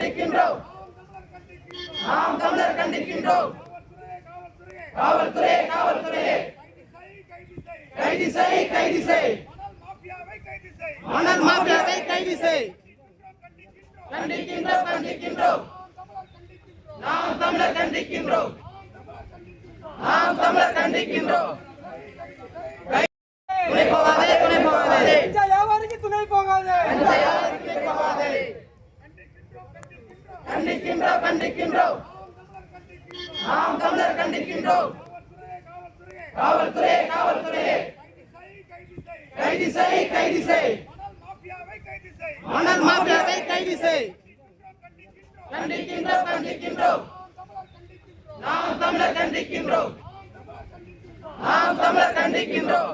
கண்டிக்கின்றோம். நாம் தமிழர் கண்டிக்கின்றோம். காவல்துறை காவல்துறையே கைது செய் கைது செய். மணல் மாஃபியாவை கைது செய். கண்டிக்கின்றோம் கண்டிக்கின்றோம். நாம் தமிழர் கண்டிக்கின்றோம். நாம் தமிழர் கண்டிக்கின்றோம். துணை போகாதே துணை போகாதே. யாருக்கு துணை போகாதே. கண்டிக்கின்றோம் கண்டிக்கின்றோம். நாம் தமிழர் கண்டிக்கின்றோம். காவல்துறை காவல்துறையே கைது செய் கைது செய். மணல் மாஃபியாவை கைது செய். கண்டிக்கின்றோம் கண்டிக்கின்றோம். நாம் தமிழர் கண்டிக்கின்றோம். நாம் தமிழர் கண்டிக்கின்றோம்.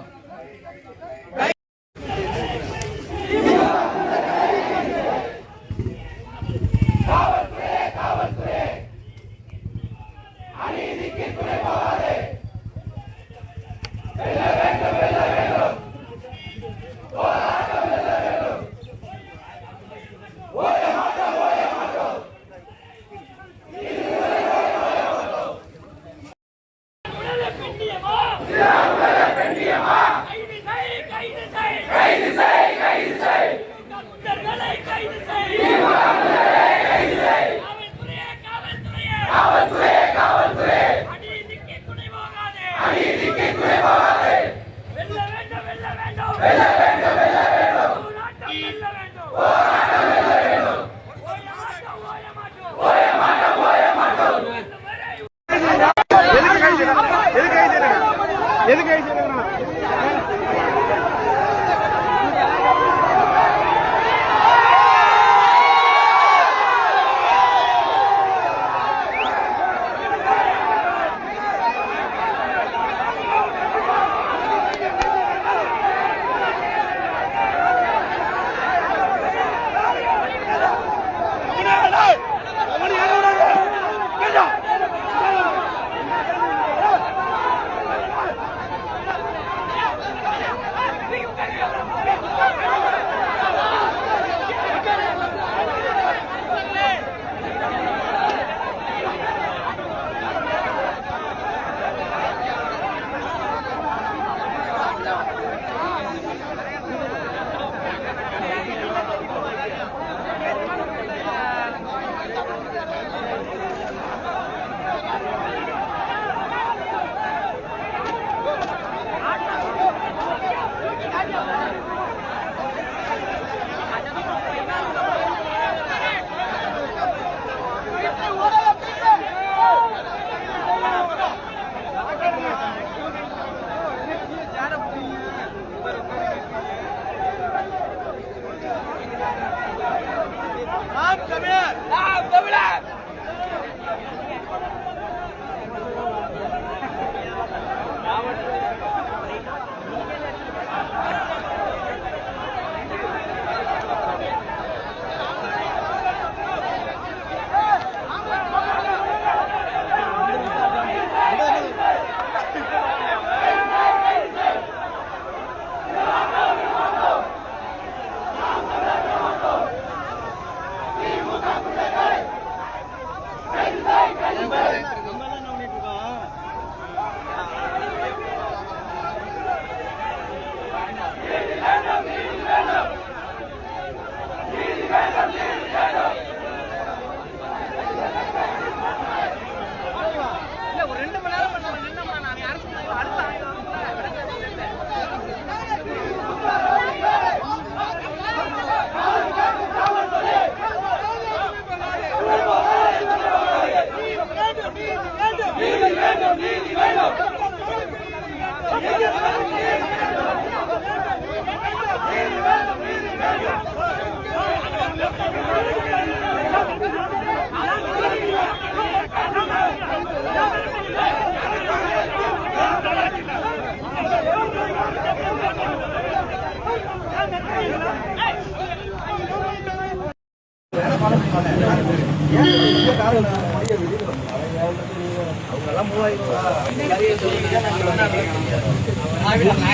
அவங்கெல்லாம்